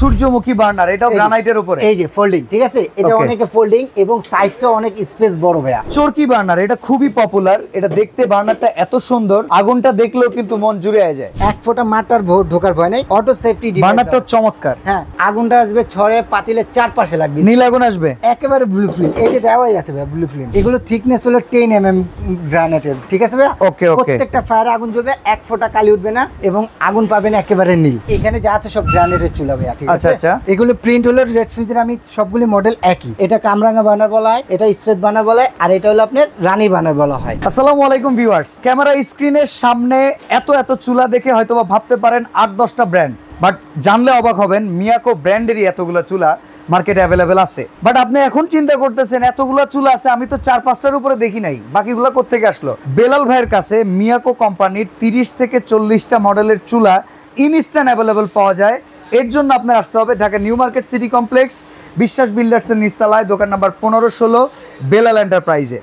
সূর্যমুখী বার্নার, এটাও গ্রানাইটের উপরে। এই যে ফোল্ডিং, ঠিক আছে, এটা অনেকে ফোল্ডিং এবং সাইজটা অনেক স্পেস বড় ভাইয়া। চরকি বার্নার এটা খুবই পপুলার, এটা দেখতে বার্নারটা এত সুন্দর, আগুনটা দেখলেও কিন্তু মন জুড়ে যায়। এক ফোঁটা মাটার ঢোকার ভয় নাই, অটো সেফটি বার্নারটা চমৎকার। হ্যাঁ, আগুনটা আসবে ছড়ে পাতিলের চারপাশে লাগবে, নীল আগুন আসবে একেবারে ব্লু ফ্লেম। এই যে দেওয়াই আছে ভাইয়া ব্লু ফ্লেম। এগুলো থিকনেস হলো 10 mm গ্রানাইটের, ঠিক আছে ভাইয়া। ওকে ওকে, প্রত্যেকটা ফায়ার আগুন জ্বলবে, এক ফোঁটা কালি উঠবে না এবং আগুন পাবেন একেবারে নীল। এখানে যা আছে সব গ্রানাইটের চুলা ভাইয়া, ঠিক আছে। আচ্ছা, এগুলো প্রিন্ট হলো রেড সুইচের, আমি সবগুলি মডেল একই। এটা কামরাঙ্গা বার্নার বলা হয়, এটা স্ট্রেট বার্নার বলা হয়, আর এটা হলো আপনার রানী বার্নার বলা হয়। আসসালামু আলাইকুম ভিউয়ার্স, ক্যামেরা স্ক্রিনের সামনে এত চুলা দেখে হয়তোবা ভাবতে পারেন 8-10টা ব্র্যান্ড, বাট জানলে অবাক হবেন মিয়াকো ব্র্যান্ডেরই এতগুলো চুলা মার্কেটে অ্যাভেলেবেল আছে। বাট আপনি এখন চিন্তা করতেছেন এতগুলো চুলা আছে, আমি তো 4-5টার উপরে দেখি নাই, বাকিগুলো কোত্থেকে আসলো? বেলাল ভাইয়ের কাছে মিয়াকো কোম্পানির 30 থেকে 40টা মডেলের চুলা ইনস্ট্যান্ট অ্যাভেলেবেল পাওয়া যায়। এর জন্য আপনার আসতে হবে Dhaka new market city complex, বিশ্বাস বিল্ডার্সের নিচতলায়, দোকান নাম্বার 1516, বেলাল এন্টারপ্রাইজে।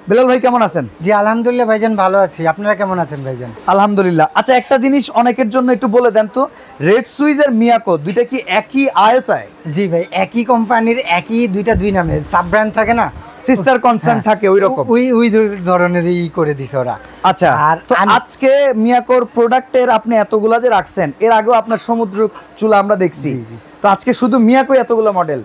বেলাল ভাই কেমন আছেন? জি আলহামদুলিল্লাহ ভাইজান, ভালো আছি। আপনারা কেমন আছেন ভাইজান? আলহামদুলিল্লাহ। আচ্ছা, একটা জিনিস অনেকের জন্য একটু বলে দেন তো, রেড সুইচ আর মিয়াকো দুইটা কি একই আয়তায়? জি ভাই, একই কোম্পানির, একই দুই নামে সাব ব্র্যান্ড থাকে না, সিস্টার কনসার্ন থাকে ওই রকম, ওই ধরনেরই করে দিছে ওরা। আচ্ছা, আর তো আজকে মিয়াকোর প্রোডাক্টের আপনি এতগুলা যে রাখছেন, এর আগেও আপনার সমুদ্র চুলা আমরা দেখছি, তো আজকে শুধু মিয়াকো এতগুলো মডেল,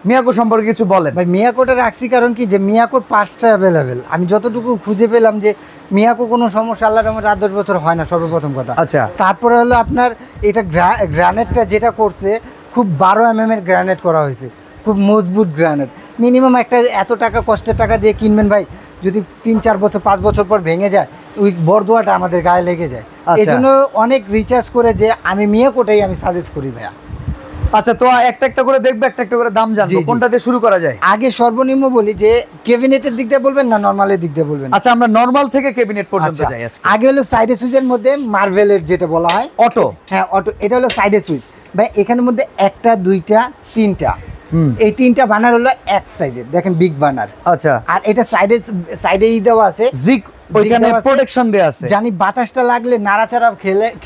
মিয়াকো সম্পর্কে কিছু বলেন ভাই। মিয়াকোটা রাখছি কারণ কি, যে মিয়াকোর পার্টসটা অ্যাভেলেবেল। আমি যতটুকু খুঁজে পেলাম যে মিয়াকো কোনো সমস্যা আল্লাহর রহমতে 8-10 বছর হয় না, সর্বপ্রথম কথা। আচ্ছা, তারপরে হলো আপনার এটা গ্রানাইটটা যেটা করছে, খুব 12 mm এর গ্রানাইট করা হয়েছে, খুব মজবুত গ্রানাইট। মিনিমাম একটা এত টাকা কষ্টের টাকা দিয়ে কিনবেন ভাই, যদি 3-4 বছর 5 বছর পর ভেঙে যায়, ওই বরদোয়াটা আমাদের গায়ে লেগে যায়। এই জন্য অনেক রিচার্জ করে যে আমি মিয়াকোটাই আমি সাজেস্ট করি ভাইয়া। আচ্ছা, তো একটা করে দেখবে, একটা করে দাম জানবো, কোনটা দিয়ে শুরু করা যায়? আগে সর্বনিম্ন বলি যে ক্যাবিনেটের দিক দিয়ে বলবেন না নরমালের দিক দিয়ে বলবেন? আচ্ছা, আমরা নরমাল থেকে ক্যাবিনেট পর্যন্ত যাই আজকে। আগে হলো সাইডে সুইচের মধ্যে মার্ভেলের যেটা বলা হয় অটো, হ্যাঁ অটো, এটা হলো সাইডে সুইচ ভাই। এখানের মধ্যে 1টা 2টা 3টা, এই 3টা বার্নার হলো এক সাইজের, দেখেন বিগ বার্নার। আচ্ছা, আর এটা সাইডেই দেওয়া আছে জিগ, ওইখানে প্রোটেকশন দেয়া আছে, জানি বাতাসটা লাগলে নাড়াচাড়া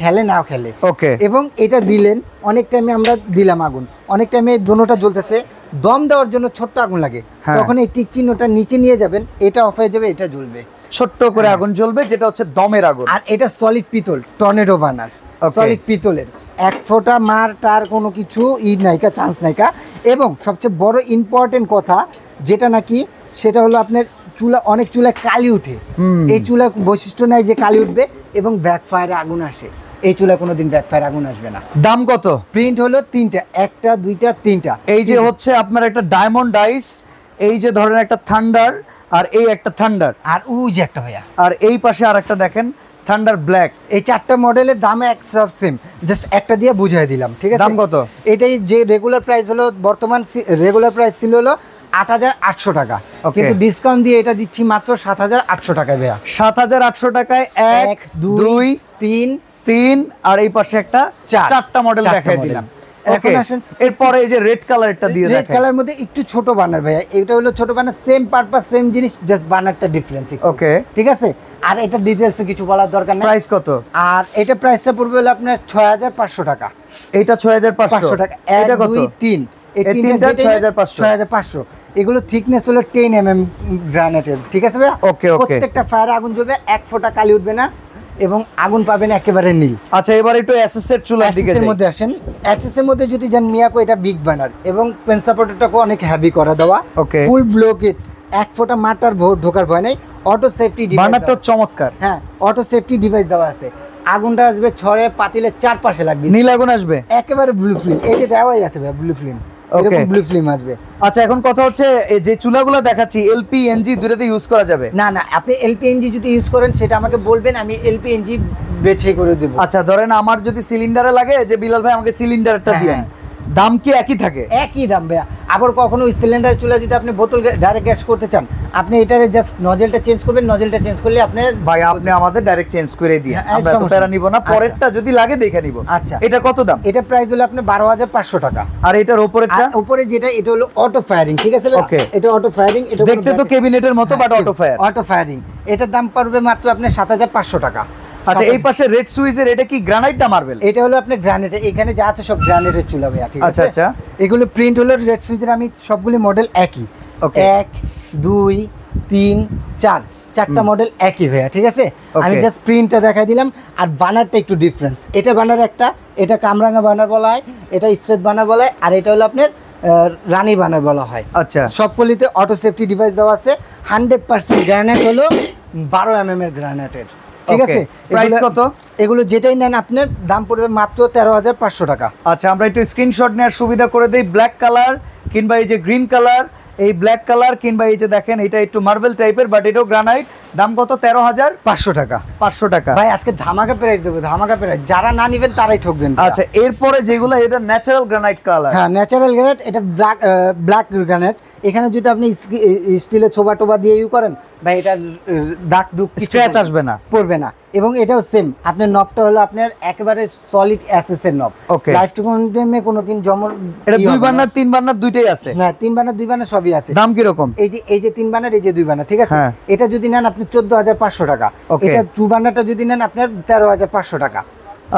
খেলে না খেলে। ওকে, এবং এটা দিলেন অনেক টাইমে, আমরা দিলাম আগুন, অনেক টাইমে দোনোটা জ্বলতেছে, দম দেওয়ার জন্য ছোট্ট আগুন লাগে, তখন এই টিক চিহ্নটা নিচে নিয়ে যাবেন, এটা অফ হয়ে যাবে, এটা জ্বলবে, ছোট্ট করে আগুন জ্বলবে, যেটা হচ্ছে দমের আগুন। আর এটা সলিড পিতল, টর্নেডো বার্নার, সলিড পিতলের, এক ফোঁটা মার টার কোনো কিছু নাইকা, চান্স নাইকা। এবং সবচেয়ে বড় ইম্পর্টেন্ট কথা যেটা নাকি, সেটা হলো আপনার চুলা, অনেক চুলায় কালি উঠে, এই চুলার বৈশিষ্ট্য নাই যে কালি উঠবে এবং ব্যাকফায়ারে আগুন আসে। এই চুলা কোনোদিন ব্যাকফায়ার আগুন আসবে না। দাম কত? প্রিন্ট হলো 3টা, 1টা 2টা 3টা। এই যে হচ্ছে আপনার একটা ডায়মন্ড ডাইস, এই যে ধরেন একটা থান্ডার, আর এই একটা থান্ডার, আর ওই যে একটা ভাইয়া, আর এই পাশে আর একটা দেখেন থান্ডার ব্ল্যাক। এই 4টা মডেলের দাম এক সব সেম, জাস্ট একটা দিয়ে বুঝিয়ে দিলাম, ঠিক আছে। দাম কত? এটাই যে রেগুলার প্রাইস হলো, বর্তমান রেগুলার প্রাইস ছিল হলো 8800 টাকা, কিন্তু ডিসকাউন্ট দিয়ে এটা দিচ্ছি মাত্র 7800 টাকায় ভাইয়া। 7800 টাকায় 1 2 3 আর এই পাশে একটা 4টা মডেল দেখাই দিলাম। এখন আসেন এরপরে এই যে রেড কালারটা দিয়ে দেখেন, রেড কালার মধ্যে একটু ছোট বার্নার ভাইয়া, এটা হলো ছোট বার্নার, সেম পারপাস সেম জিনিস, জাস্ট বার্নারটা ডিফারেন্স। ওকে, ঠিক আছে। আর এটা ডিটেইলসে কিছু বলার দরকার নেই। প্রাইস কত? আর এটা প্রাইসটা পড়বে হলো আপনার 6500 টাকা। এটা 6500 টাকা। 1 2 3, এই তিনটা 6500। এগুলো থিকনেস হলো 10 mm গ্রানাইটের, ঠিক আছে ভাইয়া। ওকে ওকে, প্রত্যেকটা ফায়ার আগুন জ্বলবে, এক ফোঁটা কালি উঠবে না এবং আগুন পাবেন একেবারে নীল। আচ্ছা, এবার একটু এসএস এর চুলার দিকে যাই। এর মধ্যে আসেন, এসএস এর মধ্যে যদি যান, মিয়াকো এটা বিগ বার্নার এবং পেন সাপোর্টারটাকে অনেক হেভি করা দেওয়া, ফুল ব্লকেট, এক ফোঁটা মাটার ঢোকার ভয় নাই, অটো সেফটি ডিভাইস, বার্নারটা চমৎকার। হ্যাঁ, অটো সেফটি ডিভাইস দেওয়া আছে। আগুনটা আসবে ছড়ে পাতিলের চারপাশে লাগবে, নীল আগুন আসবে, একেবারে ব্লু ফ্লেম। এই যে দেওয়াই আছে ভাই ব্লু ফ্লেম, এরকম ব্লু ফ্লেম আসবে। আচ্ছা, এখন কথা হচ্ছে এই যে চুলাগুলো দেখাচ্ছি, এলপি এনজি দুটোতে ইউজ করা যাবে? না, আপনি এলপি এনজি যদি ইউজ করেন সেটা আমাকে বলবেন, আমি এলপি এনজি বেছে করে দেব। আচ্ছা, ধরেন আমার যদি সিলিন্ডারে লাগে, যে বিলাল ভাই আমাকে সিলিন্ডারটা দিয়েন, দাম কি একই থাকে? একই দাম ভাইয়া। আবার কখনো ওই সিলিন্ডার চুলা যদি আপনি বোতল ডাইরেক্ট গ্যাস করতে চান, আপনি এটারে জাস্ট নজেলটা চেঞ্জ করবেন, নজেলটা চেঞ্জ করলে আপনি ভাই আপনি আমাদের ডাইরেক্ট চেঞ্জ করে দিন, আমরা তো প্যারা নিব না, পরেরটা যদি লাগে দেখে নিব। আচ্ছা, এটা কত দাম? এটা প্রাইস হলো আপনার 12500 টাকা। আর এটার উপরেরটা? উপরে যেটা, এটা হলো অটো ফায়ারিং, ঠিক আছে ভাই। ওকে, এটা অটো ফায়ারিং, এটা দেখতে তো ক্যাবিনেটের মতো, but auto fire. Auto firing, এটার দাম পড়বে মাত্র আপনার 7500 টাকা। আচ্ছা এই পাশে রেড সুইজের এটা কি গ্রানাইট না মার্বেল? এটা হলো আপনার গ্রানাইট, এখানে যা আছে সব গ্রানাইটের চুলা ভাইয়া, ঠিক আছে? আচ্ছা আচ্ছা, এগুলো প্রিন্ট হলো রেড সুইজের, আমি সবগুলি মডেল একই। ওকে, 1 2 3 4 চারটা মডেল একই ভাইয়া, ঠিক আছে? আমি জাস্ট প্রিন্টটা দেখাই দিলাম। আর বানারটা একটু ডিফারেন্স, এটা বানার একটা, এটা কামরাঙ্গা বানার বলা হয়, এটা স্ট্রেট বানার বলা হয়, আর এটা হলো আপনার রানী বানার বলা হয়। আচ্ছা, সবগুলিতে অটো সেফটি ডিভাইস দেওয়া আছে। 100% গ্রানাইট হলো 12 mm এর গ্রানাইটের, ঠিক আছে? প্রাইস কত? এগুলো যেটাই নেন আপনার দাম পড়বে মাত্র 13,500 টাকা। আচ্ছা আমরা একটু স্ক্রিনশট নেওয়ার সুবিধা করে দেই। ব্ল্যাক কালার কিংবা এই যে গ্রিন কালার, এই ব্ল্যাক কালার কিংবা এই যে দেখেন এটা একটু মার্বেল টাইপের বাট এটাও গ্রানাইট, দাম কত? 13,500 টাকা। 500 টাকা ভাই আজকে ধামাকা প্রাইস দেবো, ধামাকা প্রাইস, যারা না নেবেন তারাই ঠকবেন। আচ্ছা এরপরে যেগুলো এটা ন্যাচারাল গ্রানাইট কালার, হ্যাঁ ন্যাচারাল গ্রানাইট, এটা ব্ল্যাক গ্রানাইট। এখানে যদি আপনি স্টিলের ছোবা টোবা দিয়ে ইউ করেন ভাই, এটা দাগ দুঃখ স্ক্র্যাচ আসবে না, পড়বে না। এবং এটাও সেম, আপনার নবটা হলো আপনার একেবারে সলিড অ্যাসেস এর নব। লাইফ টু কন্টেমে কোনোদিন জমর। এটা 2 বার্নার 3 বার্নার দুইটাই আছে? হ্যাঁ 3 বার্নার 2 বার্নার সবই আছে। দাম কি রকম? এই যে 3 বার্নার, এই যে 2 বার্নার, ঠিক আছে? এটা যদি নেন আপনি 14,500 টাকা। এটা 2 বার্নারটা যদি নেন আপনার 13,500 টাকা।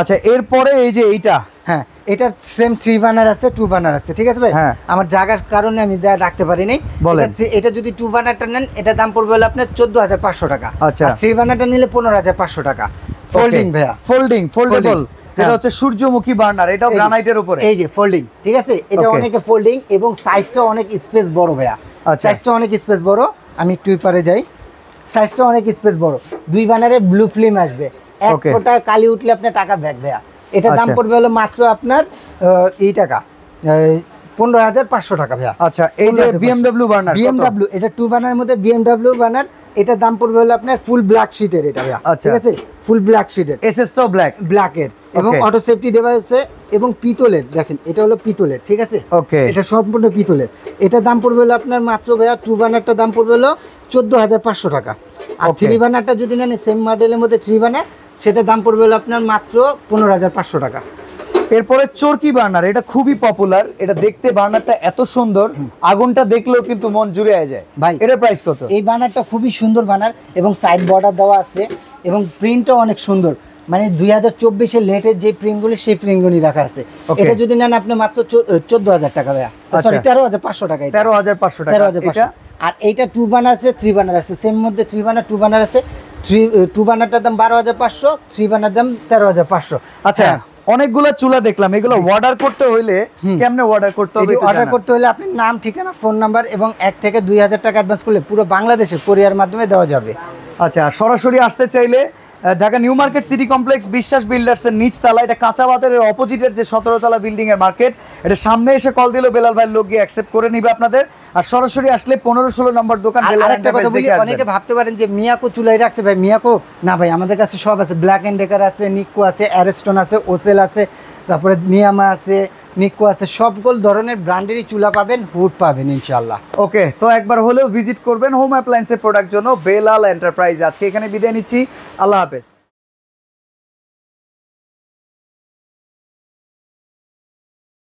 আচ্ছা এরপরে এই যে এইটা, হ্যাঁ এটা সেম 3 বার্নার আছে, 2 বার্নার আছে, ঠিক আছে ভাই? আমার জায়গার কারণে আমি রাখতে পারি নাই। এটা যদি 2 বার্নারটা নেন, এটা দাম পড়বে হলো আপনার 14,500 টাকা। আচ্ছা 3 বার্নারটা নিলে 15,500 টাকা। ফোল্ডিং ভাইয়া, ফোল্ডেবল, যেটা হচ্ছে সূর্যমুখী বার্নার, এটাও গ্রানাইটের উপরে। এই যে ফোল্ডিং, ঠিক আছে? এটা অনেকে ফোল্ডিং এবং সাইজটা অনেক স্পেস বড় ভাইয়া, সাইজটা অনেক স্পেস বড়। আমি একটু পারে যাই, সাইজটা অনেক স্পেস বড়। 2 বার্নারে ব্লু ফ্লেম আসবে, 1 ফোঁটা কালি উঠলে আপনার টাকা ব্যাক ভাইয়া। এটা দাম পড়বে হলো মাত্র আপনার এই টাকা 15,500 টাকা ভাইয়া। আচ্ছা এই যে BMW বার্নার, BMW এটা 2 বার্নারের মধ্যে BMW বার্নার, এটা দাম পড়বে হলো আপনার ফুল ব্ল্যাক শীটের, এটা ভাইয়া, ঠিক আছে? ফুল ব্ল্যাক শীটের, এসএসটাও ব্ল্যাকের এবং অটো সেফটি ডিভাইস আছে এবং পিতলের। দেখেন এটা হলো পিতলের, ঠিক আছে? এটা সম্পূর্ণ পিতলের। এটা দাম পড়বে হলো আপনার মাত্র ভাইয়া 2 বার্নারটা দাম পড়বে হলো 14,500 টাকা। আর 3 বার্নারটা যদি নেন সেম মডেলের মধ্যে 3 বার্নার, সেটা দাম পড়বে হলো আপনার মাত্র 15,500 টাকা। এরপরে চরকি বার্নার, এটা খুবই পপুলার। এটা দেখতে বার্নারটা এত সুন্দর, আগুনটা দেখলেও কিন্তু মন জুড়ে যায় ভাই। এটার প্রাইস কত? এই বার্নারটা খুবই সুন্দর বার্নার এবং সাইড বর্ডার দেওয়া আছে এবং প্রিন্টও অনেক সুন্দর। মানে 2024-এর লেটের যে প্রিন্টগুলি, সেই প্রিন্টগুলি রাখা আছে। এটা যদি নেন আপনি মাত্র 14,000 টাকা ভাইয়া, সরি 13,500 টাকা। 13,500 টাকা। আর এইটা 2 বার্নার আছে, 3 বার্নার আছে, সেম মধ্যে 3 বার্নার 2 বার্নার আছে। 2 বার্নারটার দাম 12,500, 3 বার্নার দাম 13,500। আচ্ছা অনেকগুলো চুলা দেখলাম, এগুলো অর্ডার করতে হইলে কেমনে অর্ডার করতে হবে? অর্ডার করতে হলে আপনি নাম, ঠিকানা, ফোন নাম্বার এবং 1 থেকে 2,000 টাকা অ্যাডভান্স করলে পুরো বাংলাদেশে কোরিয়ার মাধ্যমে দেওয়া যাবে। আচ্ছা সরাসরি আসতে চাইলে Dhaka new market city complex বিশ্বাস বিল্ডার্সের নিচতলা, এটা কাঁচা বাজারের অপোজিটের যে 17 তলা বিল্ডিং এর মার্কেট, এটা সামনে এসে কল দিলেও বেলাল ভাইয়ের লোক গিয়ে অ্যাকসেপ্ট করে নিবে আপনাদের। আর সরাসরি আসলে 15-16 নম্বর দোকান। আরেকটা কথা বলি, অনেকে ভাবতে পারেন যে মিয়াকো চুলাই রাখছে ভাই, মিয়াকো না ভাই, আমাদের কাছে সব আছে। ব্ল্যাক এন্ড ডেকার আছে, নিক্কো আছে, অ্যারেস্টন আছে, ওসেল আছে, তারপরে নিয়ামা আছে, নিক্কো আছে, সবগুলো ধরনের ব্র্যান্ডেরই চুলা পাবেন, হুড পাবেন ইনশাআল্লাহ। ওকে, তো একবার হলেও ভিজিট করবেন হোম অ্যাপ্লায়েন্সের প্রোডাক্ট জন্য বেলাল এন্টারপ্রাইজ। আজকে এখানে বিদায় নিচ্ছি, আল্লাহ হাফেজ।